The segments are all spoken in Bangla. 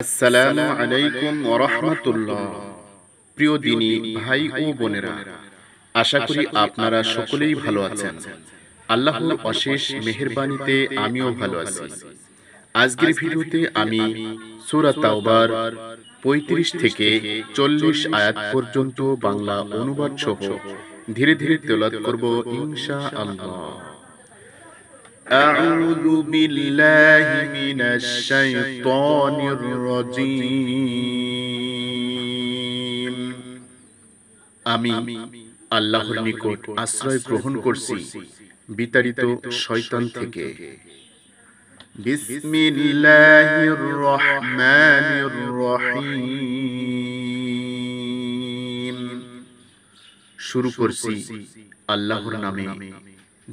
আসসালামু আলাইকুম ওয়া রাহমাতুল্লাহ। প্রিয় দিনী ভাই ও বোনেরা, আশা করি আপনারা সকলেই ভালো আছেন। আল্লাহর অশেষ মেহেরবানিতে আমিও ভালো আছি। আজকের ভিডিওতে আমি সূরা তাওবার ৩৫ থেকে ৪০ আয়াত পর্যন্ত বাংলা অনুবাদ সহ ধীরে ধীরে তেলাওয়াত করব ইনশাআল্লাহ। أعوذ بالله من الشيطان الرجيم আমি আল্লাহর নিকট আশ্রয় গ্রহণ করছি বিতাড়িত শয়তান থেকে। বিসমিল্লাহির রহমানির রহিম। শুরু করছি আল্লাহর নামে,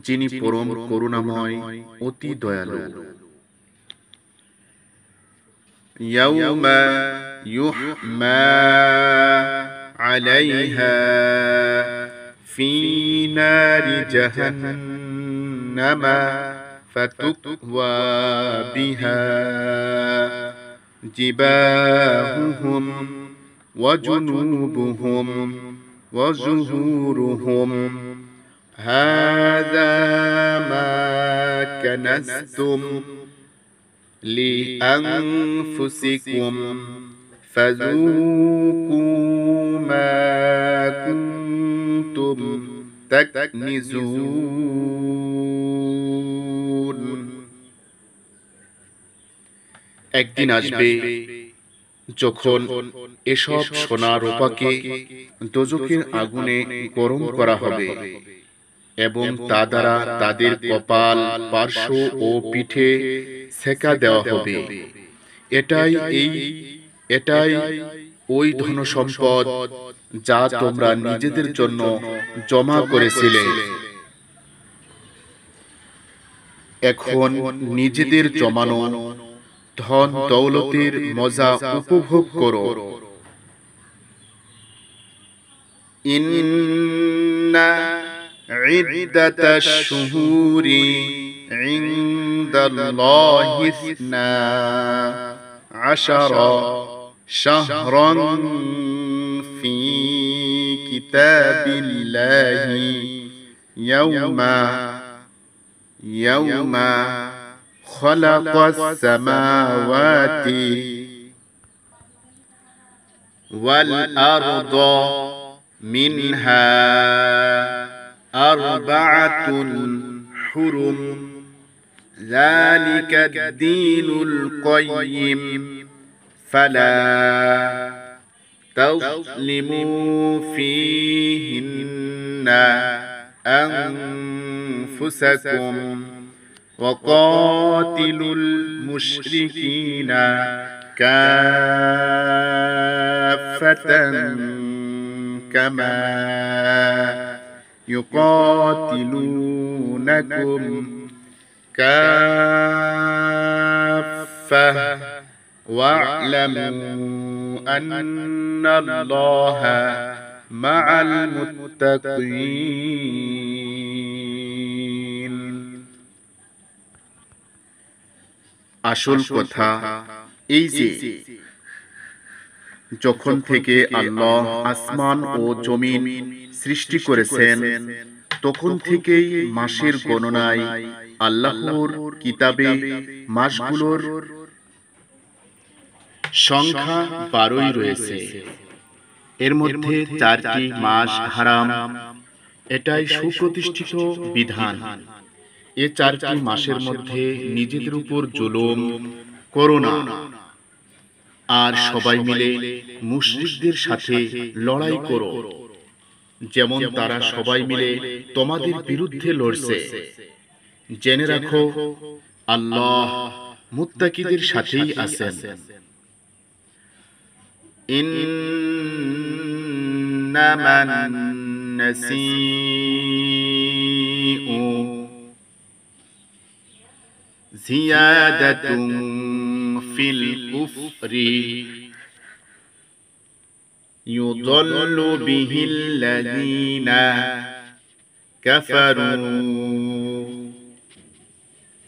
যিনি পরম করুণাময় অতি দয়ালু। ইয়াউমা ইউহমা আলাইহা ফি নারি জাহান্নামা ফাতুকওয়া বিহা জিবাহুহুম ওয়া জুনুবুহুম ওয়া যুহুরুহুম هذا ما كنزتم لأنفسكم فذوقوا ما كنتم تكنزون। একদিন আসবে যখন এসব সোনা রূপাকে দোজখের আগুনে গরম করা হবে এবং তা দ্বারা তাদের কপাল, পার্শ্ব ও পিঠে সেকা দেওয়া হবে। এটাই ওই ধনসম্পদ যা তোমরা নিজেদের জন্য জমা করেছিলে। এখন নিজেদের জমানো ধন দৌলতের মজা উপভোগ করো। ইন্না عدة الشهور عند الله 12 شهرا في كتاب الله يوم خلق السماوات والأرض منها أربعة حرم ذلك الدين القيم فلا تظلموا فيهن أنفسكم وقاتلوا المشركين كافة كما يقاتلونكم كافة واعلموا أن الله مع المتقين। আসল কথা এই যে যখন থেকে আল্লাহ আসমান ও জমিন সৃষ্টি করেছেন, তখন থেকেই মাসের গণনায় আল্লাহর কিতাবে মাসগুলোর সংখ্যা 12ই রয়েছে। এর মধ্যে 4টি মাস হারাম, এটাই সুপ্রতিষ্ঠিত বিধান। এ 4টি মাসের মধ্যে নিজেদের উপর জুলুম করো না, আর সবাই মিলে মুশরিকদের সাথে লড়াই করো, যেমন তারা সবাই মিলে তোমাদের বিরুদ্ধে লড়ছে। জেনে রাখো আল্লাহ মুত্তাকিদের সাথেই আছেন। ইন্নামান নাসিউ জিয়াদাতুন ফিল কুফরি يضل به الذين كفروا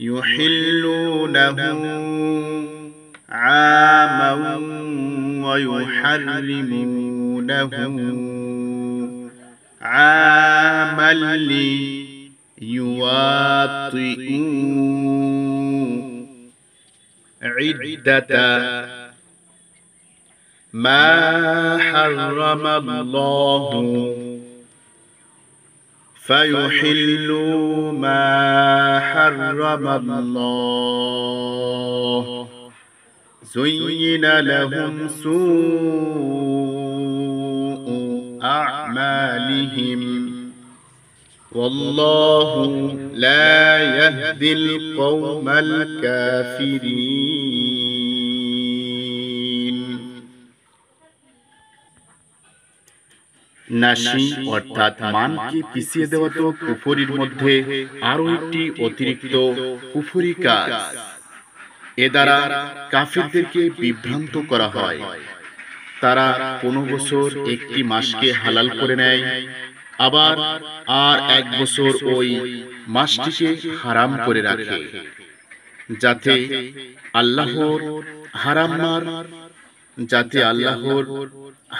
يحلونه عاما ويحرمونه عاما ليواطئوا عدة ما حرم الله فيحلوا ما حرم الله زين لهم سوء أعمالهم والله لا يهدي القوم الكافرين নাশি অর্থাৎ মানকে পিছিয়ে দেওয়া তো কুফরির মধ্যে আরো একটি অতিরিক্ত কুফরি কাজ। এ দ্বারা কাফিরদেরকে বিভ্রান্ত করা হয়। তারা 15 বছর একটি মাসকে হালাল করে নেয়, আবার আর 1 বছর ওই মাসটিকে হারাম করে রাখে, যাতে আল্লাহর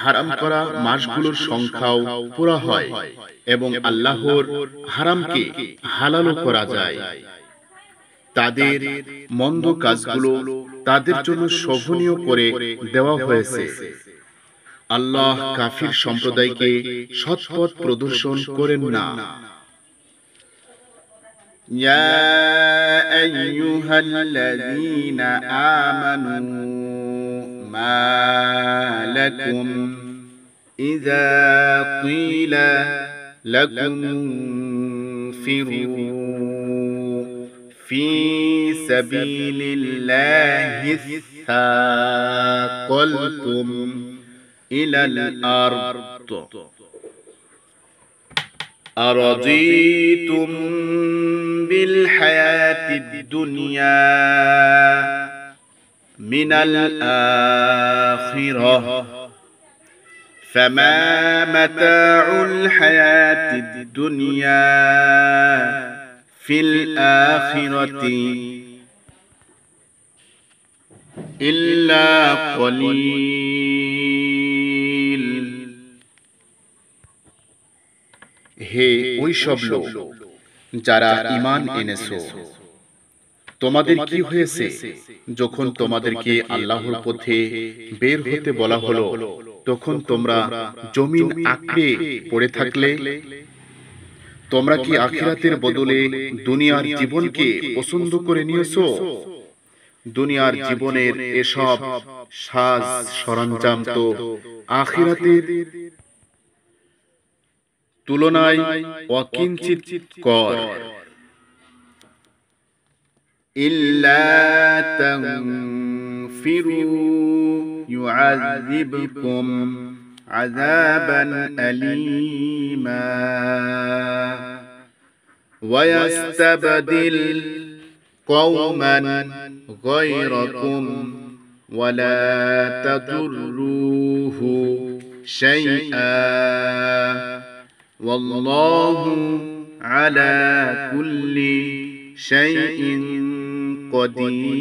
হারাম করা মাসগুলোর সংখ্যাও পুরা হয় এবং আল্লাহর হারামকে হালালও করা যায়। তাদের মন্দ কাজগুলো তাদের জন্য শোভনীয় করে দেওয়া হয়েছে। আল্লাহ কাফির সম্প্রদায়কে সৎপথ প্রদর্শন করেন না। ইয়া আইয়ুহাল্লাযীনা আমানু মা লাকুম ইযা ক্বিলা লাকুম ইনফিরু في سبيل الله اثاقلتم إلى الأرض أرضيتم بالحياة الدنيا من الآخرة فما متاع الحياة الدنيا في الآخرة إلا قليل হে ওই সব লোক যারা ঈমান এনেছো, তোমাদের কি হয়েছে যখন তোমাদেরকে আল্লাহর পথে বের হতে বলা হলো তখন তোমরা জমিন আঁকড়ে পড়ে থাকলে? তোমরা কি আখিরাতের বদলে দুনিয়ার জীবনকে পছন্দ করে নিয়েছো? দুনিয়ার জীবনের এসব সাজ সরঞ্জাম তো আখিরাতের তুলনায় অকিঞ্চিত কর। ইল্লা তানফিরু ইউআযিবকুম আযাবান আলীমা ويستبدل قوما غيركم ولا تضروه شيئا والله على كل شيء قدير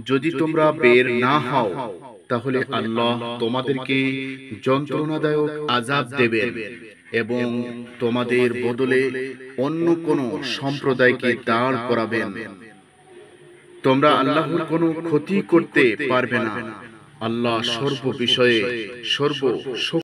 যদি তোমরা বের না হও তাহলে আল্লাহ তোমাদেরকে যন্ত্রণাদায়ক আযাব দেবেন এবং তোমাদের বদলে অন্য কোন সম্প্রদায়কে দাঁড় করাবেন। তোমরা আল্লাহর কোনো ক্ষতি করতে পারবে না। আল্লাহ সর্ব বিষয়ে সর্ব